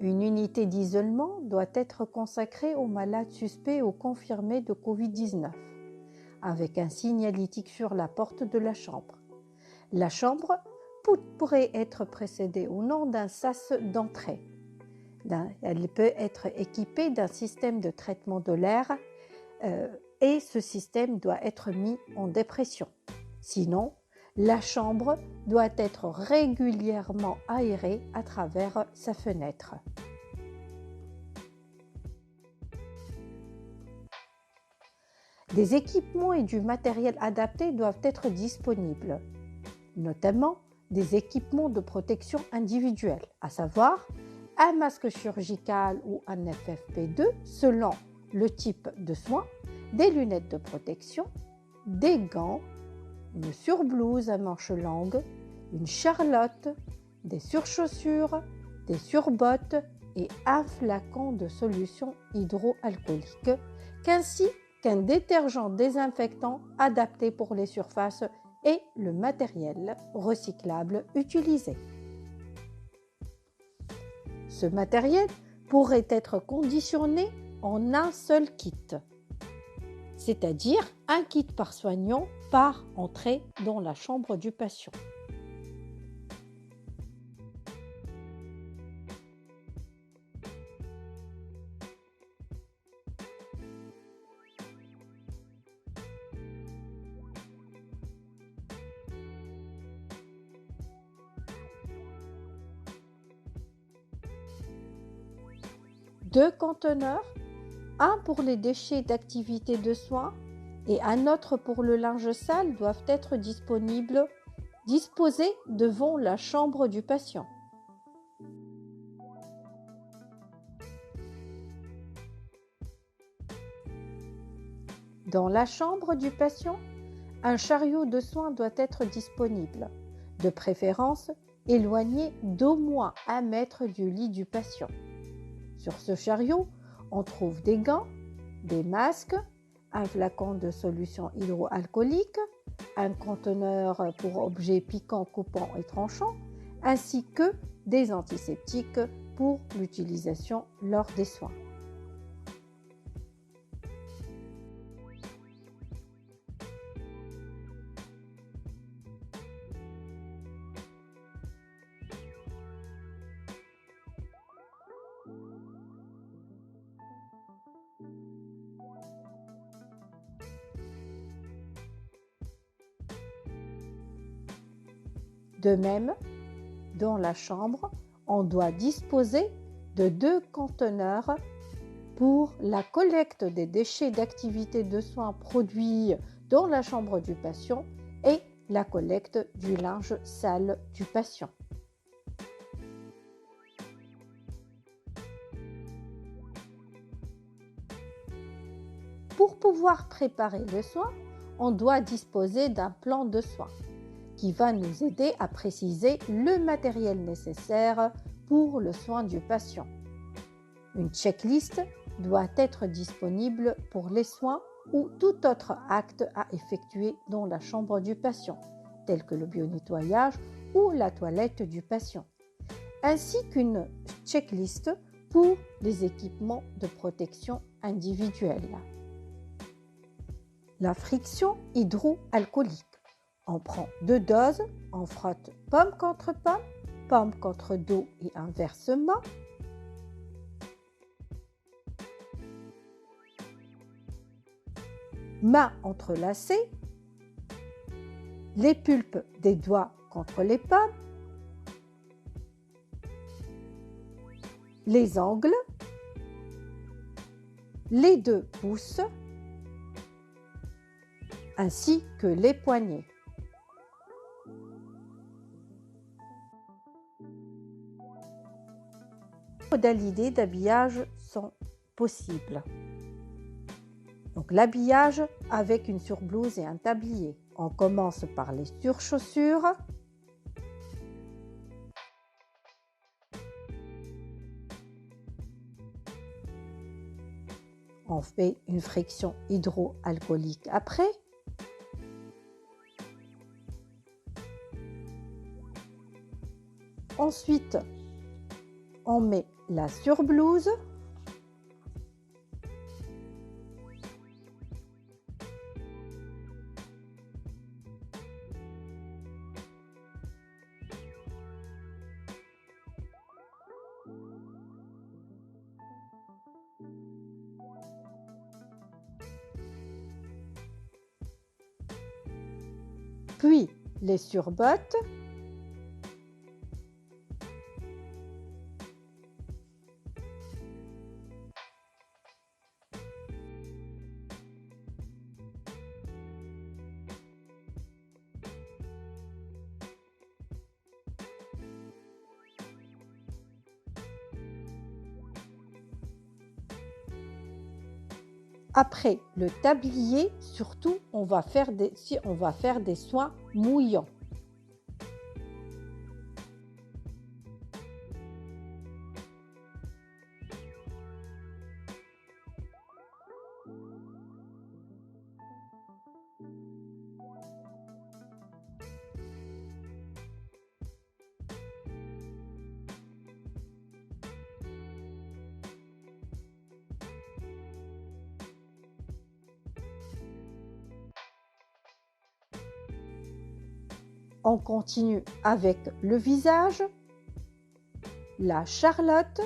Une unité d'isolement doit être consacrée aux malades suspects ou confirmés de Covid-19, avec un signalétique sur la porte de la chambre. La chambre pourrait être précédée ou non d'un sas d'entrée. Elle peut être équipée d'un système de traitement de l'air et ce système doit être mis en dépression. Sinon, la chambre doit être régulièrement aérée à travers sa fenêtre. Des équipements et du matériel adapté doivent être disponibles, notamment des équipements de protection individuelle, à savoir un masque chirurgical ou un FFP2 selon le type de soin, des lunettes de protection, des gants, une surblouse à manches longues, une charlotte, des surchaussures, des surbottes et un flacon de solution hydroalcoolique, ainsi qu'un détergent désinfectant adapté pour les surfaces et le matériel recyclable utilisé. Ce matériel pourrait être conditionné en un seul kit, c'est-à-dire un kit par soignant par entrée dans la chambre du patient. Deux conteneurs, un pour les déchets d'activité de soins et un autre pour le linge sale doivent être disposés devant la chambre du patient. Dans la chambre du patient, un chariot de soins doit être disponible, de préférence éloigné d'au moins 1 mètre du lit du patient. Sur ce chariot, on trouve des gants, des masques, un flacon de solution hydroalcoolique, un conteneur pour objets piquants, coupants et tranchants, ainsi que des antiseptiques pour l'utilisation lors des soins. De même, dans la chambre, on doit disposer de 2 conteneurs pour la collecte des déchets d'activité de soins produits dans la chambre du patient et la collecte du linge sale du patient. Pour pouvoir préparer le soin, on doit disposer d'un plan de soins qui va nous aider à préciser le matériel nécessaire pour le soin du patient. Une checklist doit être disponible pour les soins ou tout autre acte à effectuer dans la chambre du patient, tel que le bionettoyage ou la toilette du patient, ainsi qu'une checklist pour les équipements de protection individuelle. La friction hydroalcoolique. On prend 2 doses, on frotte pomme contre dos et inversement. Mains entrelacées, les pulpes des doigts contre les pommes, les ongles, les 2 pouces, ainsi que les poignets. Modalités d'habillage sont possibles. Donc l'habillage avec une surblouse et un tablier. On commence par les surchaussures. On fait une friction hydroalcoolique après. Ensuite, On met la surblouse. Puis les surbottes. Après le tablier, surtout, on va faire des soins mouillants. On continue avec le visage, la Charlotte,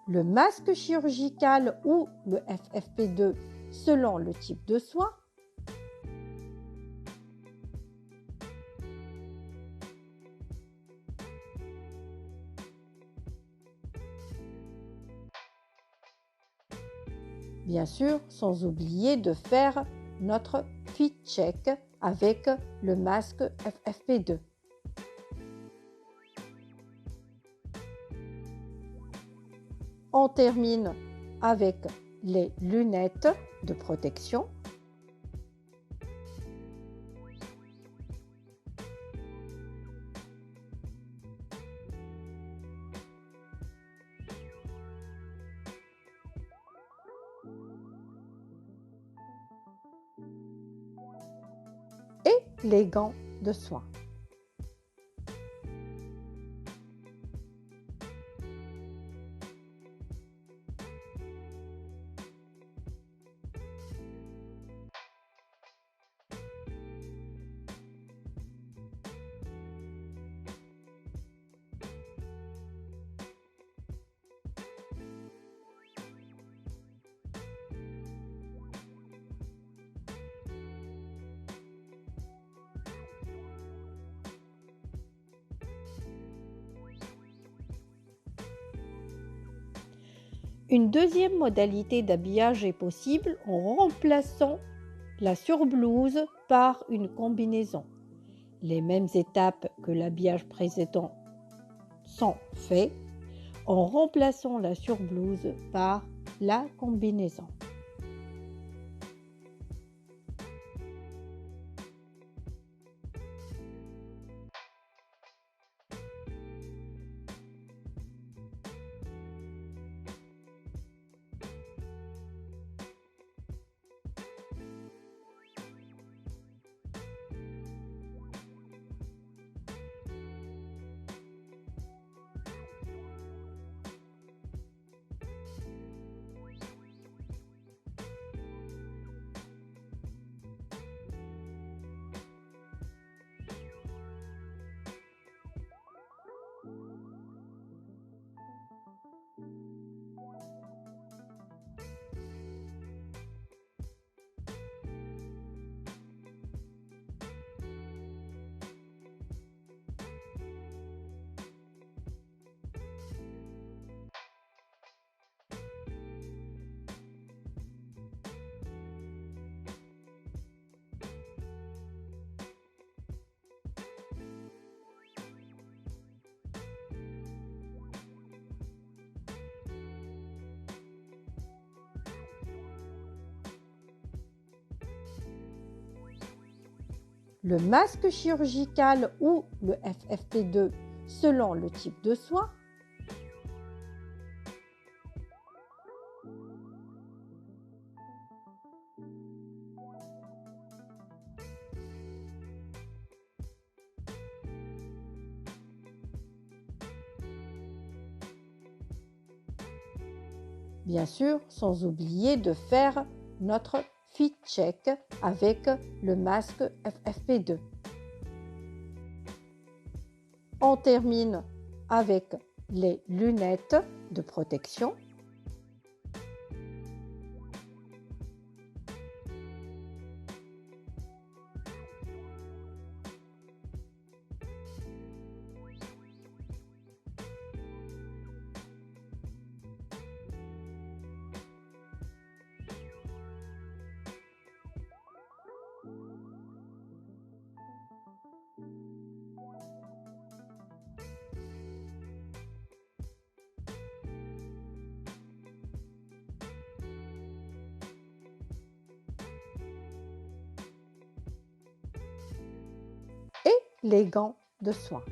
le masque chirurgical ou le FFP2 selon le type de soin, bien sûr, sans oublier de faire notre fit check avec le masque FFP2. On termine avec les lunettes de protection. Et les gants de soins. Une deuxième modalité d'habillage est possible en remplaçant la surblouse par une combinaison. Les mêmes étapes que l'habillage précédent sont faites en remplaçant la surblouse par la combinaison. Le masque chirurgical ou le FFP2 selon le type de soin. Bien sûr, sans oublier de faire notre fit check avec le masque FFP2. On termine avec les lunettes de protection. Les gants de soins.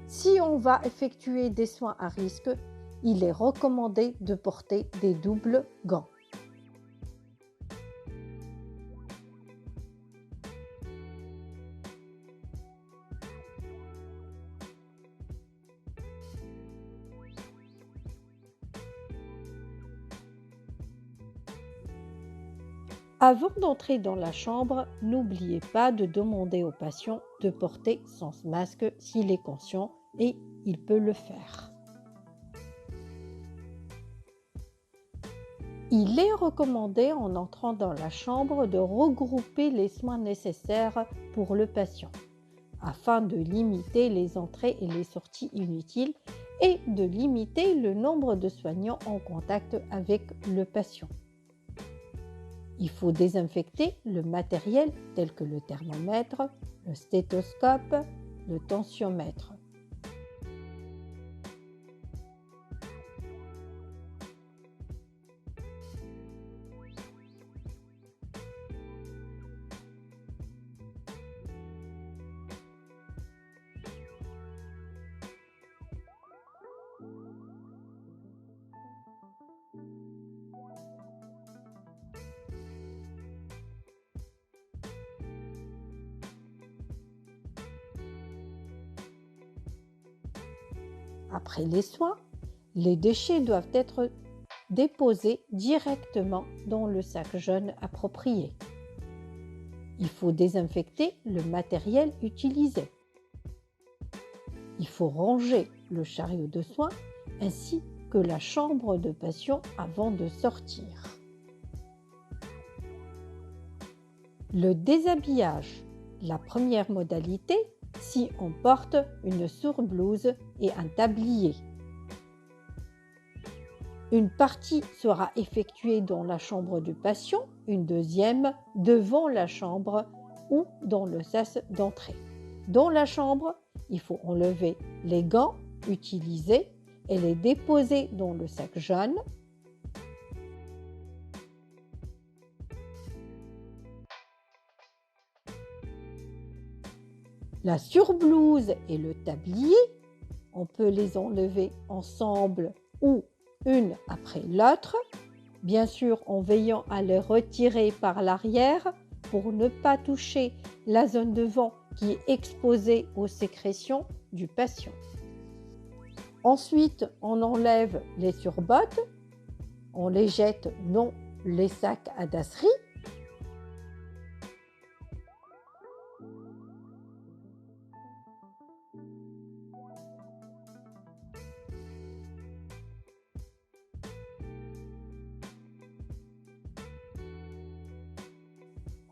Si on va effectuer des soins à risque, il est recommandé de porter des doubles gants. Avant d'entrer dans la chambre, n'oubliez pas de demander au patient de porter son masque s'il est conscient et il peut le faire. Il est recommandé en entrant dans la chambre de regrouper les soins nécessaires pour le patient afin de limiter les entrées et les sorties inutiles et de limiter le nombre de soignants en contact avec le patient. Il faut désinfecter le matériel tel que le thermomètre, le stéthoscope, le tensiomètre. Après les soins, les déchets doivent être déposés directement dans le sac jaune approprié. Il faut désinfecter le matériel utilisé. Il faut ranger le chariot de soins ainsi que la chambre de patient avant de sortir. Le déshabillage, la première modalité, si on porte une surblouse et un tablier. Une partie sera effectuée dans la chambre du patient, une deuxième devant la chambre ou dans le sas d'entrée. Dans la chambre, il faut enlever les gants utilisés et les déposer dans le sac jaune. La surblouse et le tablier, on peut les enlever ensemble ou une après l'autre, bien sûr en veillant à les retirer par l'arrière pour ne pas toucher la zone devant qui est exposée aux sécrétions du patient. Ensuite, on enlève les surbottes, on les jette dans les sacs à dasserie.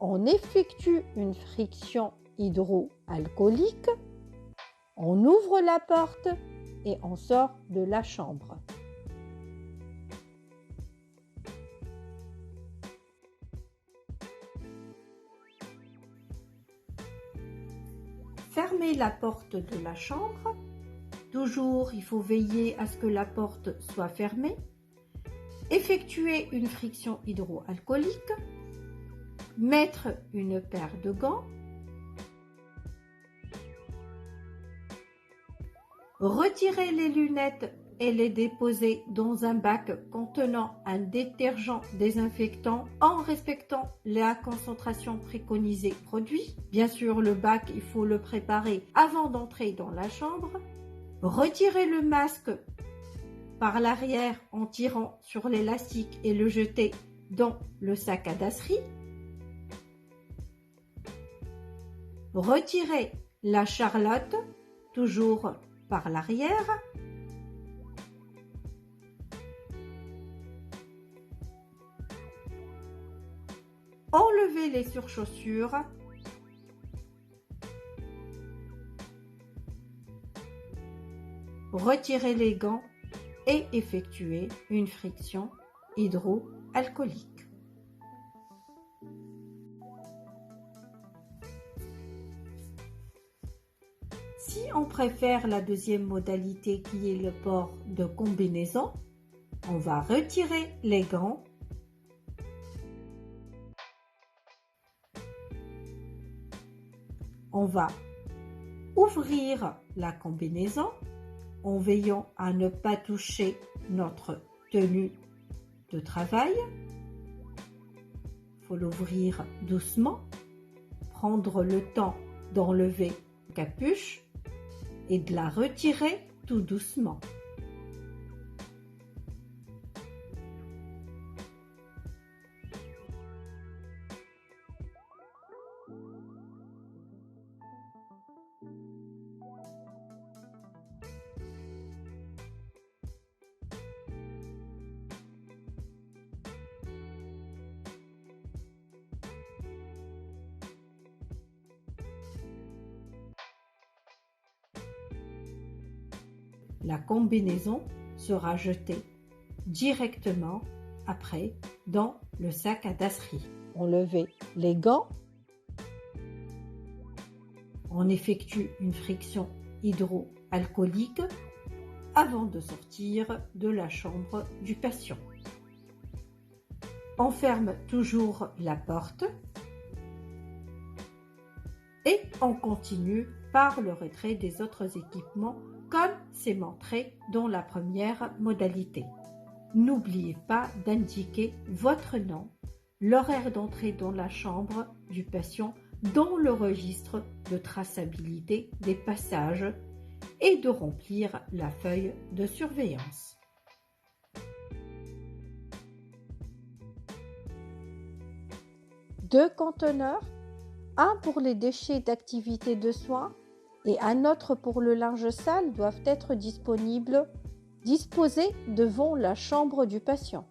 On effectue une friction hydroalcoolique, on ouvre la porte et on sort de la chambre. Fermez la porte de la chambre. Toujours, il faut veiller à ce que la porte soit fermée. Effectuez une friction hydroalcoolique. mettre une paire de gants, retirer les lunettes et les déposer dans un bac contenant un détergent désinfectant en respectant la concentration préconisée produit. Bien sûr, le bac, il faut le préparer avant d'entrer dans la chambre. Retirer le masque par l'arrière en tirant sur l'élastique et le jeter dans le sac à dasserie. Retirer la charlotte, toujours par l'arrière. Enlever les surchaussures. Retirer les gants et effectuer une friction hydroalcoolique. Si on préfère la deuxième modalité qui est le port de combinaison, on va retirer les gants, on va ouvrir la combinaison en veillant à ne pas toucher notre tenue de travail. Il faut l'ouvrir doucement, prendre le temps d'enlever la capuche et de la retirer tout doucement. La combinaison sera jetée directement après dans le sac à dasserie. Enlevez les gants. On effectue une friction hydroalcoolique avant de sortir de la chambre du patient. On ferme toujours la porte et on continue par le retrait des autres équipements comme c'est montré dans la première modalité. N'oubliez pas d'indiquer votre nom, l'horaire d'entrée dans la chambre du patient dans le registre de traçabilité des passages et de remplir la feuille de surveillance. Deux conteneurs, un pour les déchets d'activité de soins et un autre pour le linge sale doivent être disposés devant la chambre du patient.